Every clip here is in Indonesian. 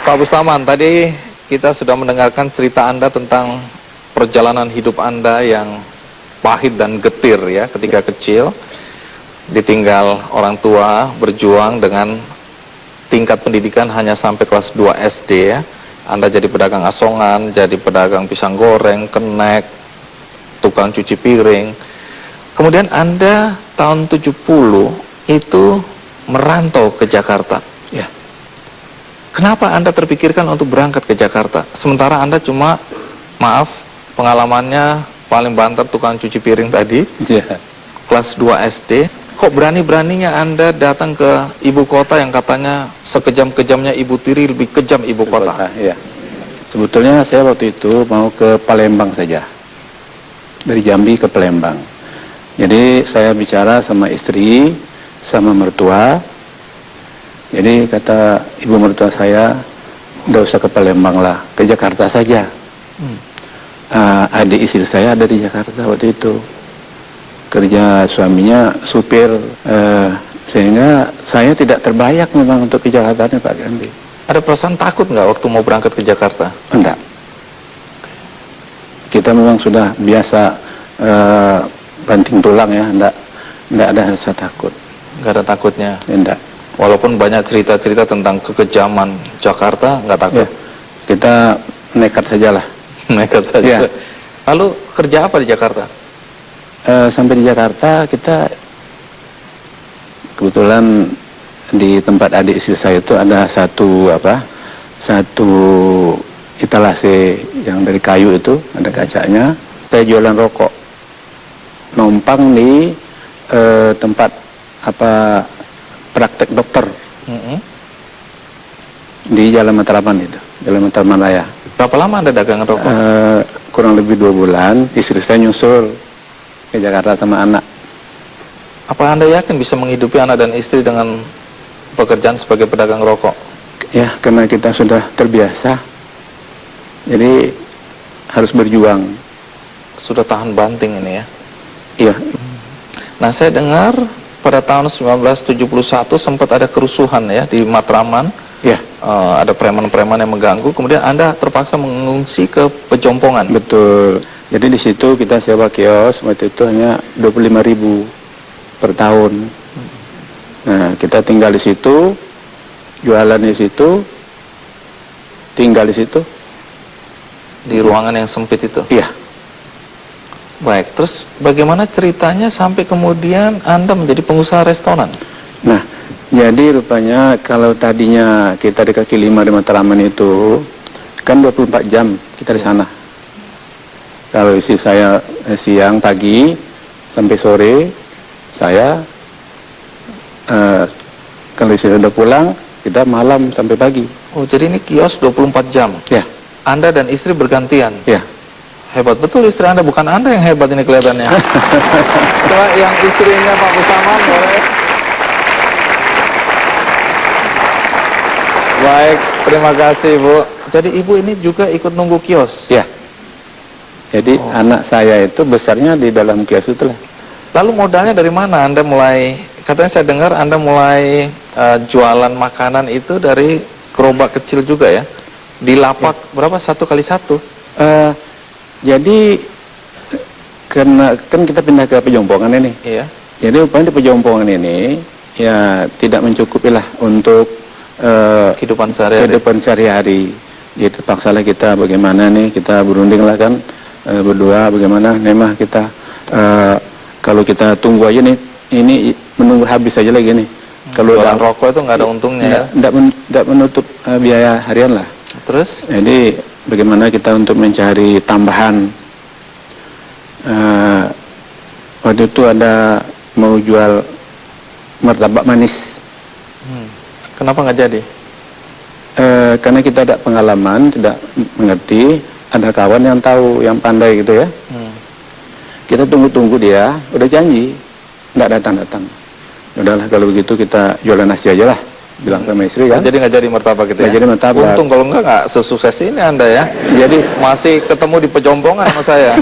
Pak Bustaman, tadi kita sudah mendengarkan cerita Anda tentang perjalanan hidup Anda yang pahit dan getir ya ketika kecil, ditinggal orang tua, berjuang dengan tingkat pendidikan hanya sampai kelas 2 SD ya. Anda jadi pedagang asongan, jadi pedagang pisang goreng, kenek, tukang cuci piring. Kemudian Anda tahun 70 itu merantau ke Jakarta. Ya. Kenapa Anda terpikirkan untuk berangkat ke Jakarta? Sementara Anda cuma, maaf, pengalamannya paling banter tukang cuci piring tadi, kelas 2 SD. Kok berani-beraninya Anda datang ke ibu kota yang katanya sekejam-kejamnya Ibu Tiri, lebih kejam ibu kota? Ya. Sebetulnya saya waktu itu mau ke Palembang saja. Dari Jambi ke Palembang. Jadi saya bicara sama istri, sama mertua. Jadi kata ibu mertua saya, udah usah ke Palembang lah, ke Jakarta saja. Adik istri saya ada di Jakarta waktu itu. Kerja suaminya supir, sehingga saya tidak terbayang memang untuk ke Jakarta nih Pak Gandhi. Ada perasaan takut nggak waktu mau berangkat ke Jakarta? Enggak. Kita memang sudah biasa banting tulang ya, enggak ada rasa takut. Nggak ada takutnya? Enggak. Walaupun banyak cerita-cerita tentang kekejaman Jakarta, nggak takut? Ya, kita nekat sajalah. Nekat saja. Ya. Lalu kerja apa di Jakarta? Sampai di Jakarta kita kebetulan di tempat adik istri saya itu ada satu etalase yang dari kayu itu, ada kacanya. Saya jualan rokok, numpang di tempat praktek dokter di Jalan Matraman itu, Jalan Matraman Raya. Berapa lama Anda dagang rokok? Kurang lebih 2 bulan. Istri saya nyusul ke Jakarta sama anak. Apa Anda yakin bisa menghidupi anak dan istri dengan pekerjaan sebagai pedagang rokok? Ya, karena kita sudah terbiasa, jadi harus berjuang. Sudah tahan banting ini ya? Iya. Nah, saya dengar pada tahun 1971 sempat ada kerusuhan ya di Matraman. Ya. Ada preman-preman yang mengganggu, kemudian Anda terpaksa mengungsi ke Pejompongan. Betul. Jadi di situ kita sewa kios, waktu itu hanya 25.000 per tahun. Nah, kita tinggal di situ, jualan di situ, tinggal di situ. Di ruangan yang sempit itu? Iya. Baik, terus bagaimana ceritanya sampai kemudian Anda menjadi pengusaha restoran? Nah, jadi rupanya kalau tadinya kita di kaki 5 di Matraman itu, kan 24 jam kita di sana. Kalau isi saya siang, pagi, sampai sore, saya, kalau isi udah pulang, kita malam sampai pagi. Oh, jadi ini kios 24 jam? Ya. Anda dan istri bergantian? Ya. Hebat betul istri Anda, bukan Anda yang hebat ini kelihatannya. Coba yang istrinya Pak Bustaman, boleh? Baik, terima kasih Bu. Jadi Ibu ini juga ikut nunggu kios? Ya. Jadi anak saya itu besarnya di dalam kios itulah. Lalu modalnya dari mana? Anda mulai, katanya saya dengar Anda mulai jualan makanan itu dari gerobak kecil juga ya? Di lapak berapa? 1x1? Jadi karena kan kita pindah ke Pejompongan ini. Iya. Jadi upaya di Pejompongan ini ya tidak mencukupi lah untuk kehidupan sehari-hari. Jadi terpaksalah kita bagaimana nih, kita berunding lah kan, berdua bagaimana memang kita kalau kita tunggu aja nih, ini menunggu habis aja lagi nih. Kalau jualan rokok itu nggak ada untungnya ya? Nggak menutup biaya harian lah. Terus? Jadi bagaimana kita untuk mencari tambahan. Waktu itu ada mau jual martabak manis. Kenapa nggak jadi? Karena kita tidak pengalaman, tidak mengerti. Ada kawan yang tahu, yang pandai gitu ya. Kita tunggu-tunggu dia, udah janji, nggak datang-datang. Udahlah kalau begitu kita jualan nasi aja lah, bilang sama istri kan. Jadi nggak jadi martabak gitu ya? Nggak jadi martabak. Untung kalau nggak sesukses ini Anda ya. Jadi masih ketemu di Pejompongan sama saya.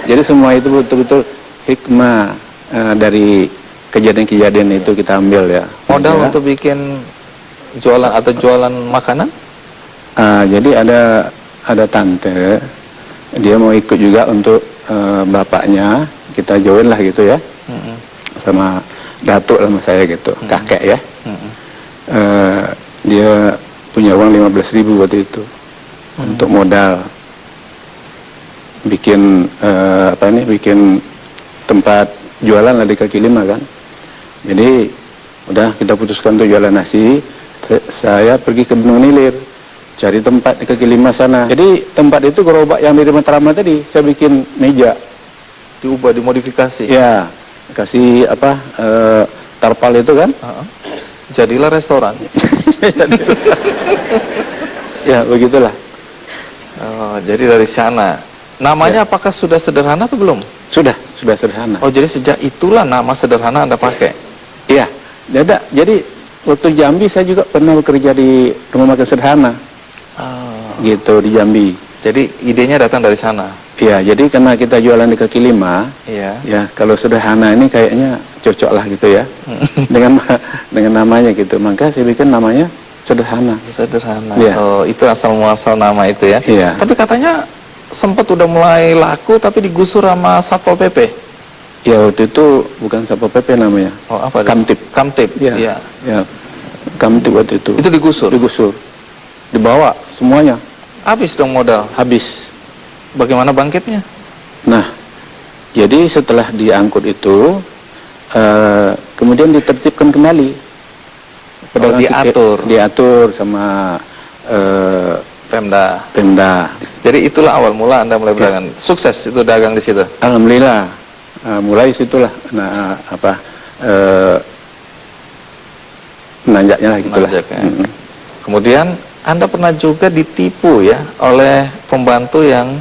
Jadi semua itu betul-betul hikmah dari kejadian-kejadian itu kita ambil ya. Modal untuk bikin Jualan atau jualan makanan? Jadi ada tante, dia mau ikut juga untuk bapaknya, kita join lah gitu ya, sama datuk sama saya gitu, kakek ya. Dia punya uang 15.000 waktu itu untuk modal bikin bikin tempat jualan lah di kaki lima kan. Jadi udah kita putuskan untuk jualan nasi. Saya pergi ke Benung Nilir cari tempat di kaki lima sana. Jadi tempat itu gerobak yang dari Mataraman tadi saya bikin meja, Diubah, dimodifikasi. ya kasih tarpal itu kan. Jadilah restoran. Ya begitulah. Oh, jadi dari sana. Namanya apakah sudah sederhana atau belum? Sudah sederhana. Oh, jadi sejak itulah nama sederhana Anda pakai. Iya, jadi waktu Jambi saya juga pernah bekerja di rumah makan sederhana, gitu di Jambi. Jadi idenya datang dari sana. Iya, jadi karena kita jualan di kaki lima, Iya. ya kalau sederhana ini kayaknya cocok lah gitu ya, dengan namanya gitu. Maka saya bikin namanya sederhana. Sederhana. Iya. Oh, itu asal muasal nama itu ya. Iya. Tapi katanya sempat udah mulai laku tapi digusur sama Satpol PP. Ya waktu itu bukan Satpol PP namanya, Oh, apa? Kamtib. Kamtib. Iya. Iya. Ya, Kamtib waktu itu. Itu digusur. Dibawa semuanya, Habis dong modal. habis. Bagaimana bangkitnya? Nah, jadi setelah diangkut itu, kemudian ditertibkan kembali. Pedagang tiket diatur sama Pemda. Pemda. Jadi itulah awal mula Anda mulai berdagang. Sukses itu dagang di situ. Alhamdulillah, mulai situlah, menanjaknya lah gitulah. Menanjaknya. Kemudian Anda pernah juga ditipu ya oleh pembantu yang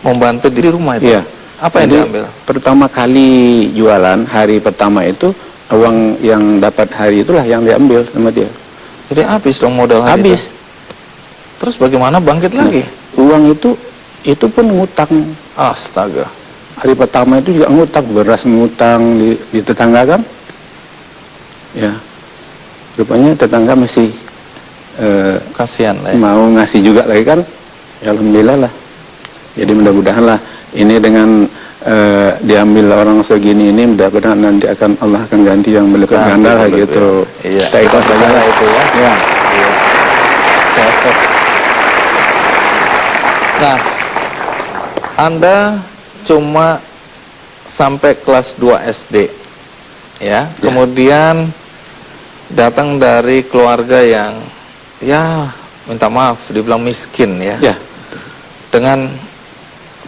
membantu di rumah itu. Iya. Apa yang Jadi, diambil? pertama kali jualan, hari pertama itu, uang yang dapat hari itulah yang diambil sama dia. Jadi habis dong modal hari Habis. itu. Terus bagaimana bangkit lagi? Uang itu pun ngutang. Astaga. Hari pertama itu juga ngutang, beras ngutang di tetangga kan. Ya. Rupanya tetangga masih Kasihan lah ya. mau ngasih juga lagi kan. Ya, alhamdulillah lah. Jadi mudah-mudahan lah ini dengan diambil orang segini ini, mudah-mudahan nanti Allah akan ganti yang berlipat ganda lah gitu. Iya. Kita ikhlas saja lah itu ya. Ya. Iya. Nah, Anda cuma sampai kelas 2 SD ya. Kemudian datang dari keluarga yang ya minta maaf dibilang miskin ya. Ya. Dengan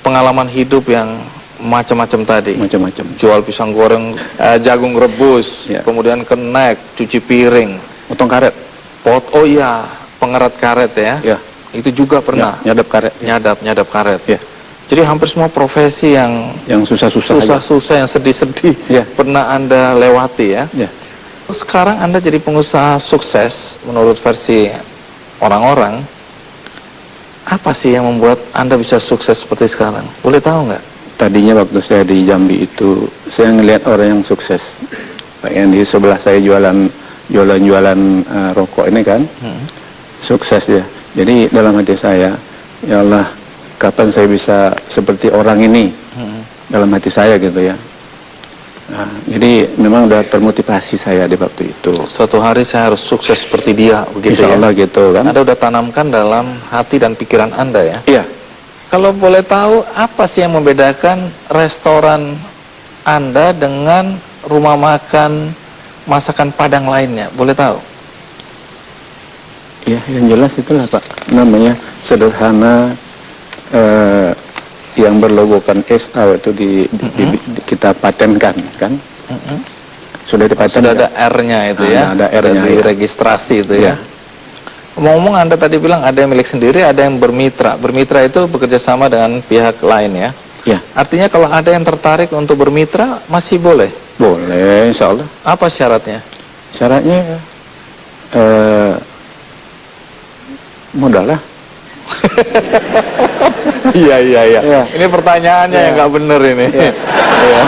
pengalaman hidup yang macam-macam tadi. Macam-macam. Jual pisang goreng, jagung rebus, Ya. kemudian kenek, cuci piring, Potong karet. oh iya, pengerat karet ya. Ya. Itu juga pernah. Ya, nyadap karet. Nyadap karet. Ya. Jadi hampir semua profesi yang Yang susah-susah. susah-susah, yang sedih-sedih Ya. pernah Anda lewati ya. Ya. Sekarang Anda jadi pengusaha sukses menurut versi orang-orang. Apa sih yang membuat Anda bisa sukses seperti sekarang? Boleh tahu nggak? Tadinya waktu saya di Jambi itu, saya ngelihat orang yang sukses. Yang di sebelah saya jualan rokok ini kan, sukses ya. Jadi dalam hati saya, ya Allah, kapan saya bisa seperti orang ini? Dalam hati saya gitu ya. Nah, jadi memang udah termotivasi saya di waktu itu. Suatu hari saya harus sukses seperti dia, begitu Insya Allah ya? gitu kan. Anda udah tanamkan dalam hati dan pikiran Anda ya? Iya. Kalau boleh tahu, apa sih yang membedakan restoran Anda dengan rumah makan masakan Padang lainnya? Boleh tahu? Ya, yang jelas itulah Pak, namanya sederhana, yang berlogokan SA itu kita patenkan kan. Sudah dipaten. Sudah ada R-nya itu ya? Ada R-nya. Di registrasi itu ya? Ya. Ngomong-ngomong, Anda tadi bilang ada yang milik sendiri, ada yang bermitra. Bermitra itu bekerja sama dengan pihak lain ya? Ya. Artinya kalau ada yang tertarik untuk bermitra, masih boleh? Boleh, insya Allah. Apa syaratnya? Syaratnya modal lah. Iya. Ya. Ini pertanyaannya yang nggak bener ini. Iya.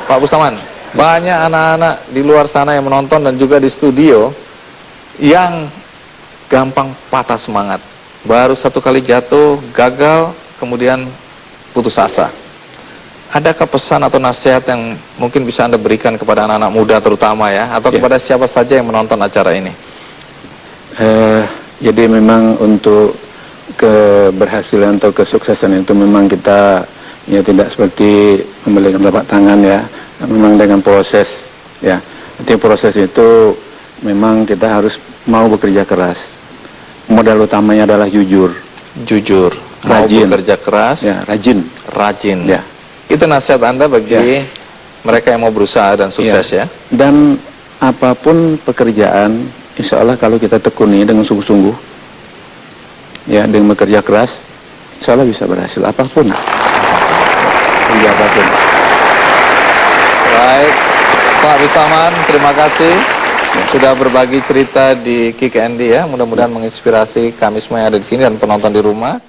Pak Bustaman, banyak anak-anak di luar sana yang menonton dan juga di studio yang gampang patah semangat, baru satu kali jatuh, gagal, kemudian putus asa. Adakah pesan atau nasihat yang mungkin bisa Anda berikan kepada anak-anak muda terutama ya, atau kepada siapa saja yang menonton acara ini? Jadi memang untuk keberhasilan atau kesuksesan itu memang kita ya tidak seperti membelikan telapak tangan ya, memang dengan proses ya. Artinya proses itu memang kita harus mau bekerja keras. Modal utamanya adalah jujur, mau rajin, bekerja keras, ya, rajin ya. Itu nasihat Anda bagi mereka yang mau berusaha dan sukses ya. Dan apapun pekerjaan, insya Allah kalau kita tekuni dengan sungguh-sungguh, ya, dengan bekerja keras, insya Allah bisa berhasil apapun. Apapun. Baik, Pak Bustaman, terima kasih sudah berbagi cerita di Kick Andy ya. Mudah-mudahan menginspirasi kami semua yang ada di sini dan penonton di rumah.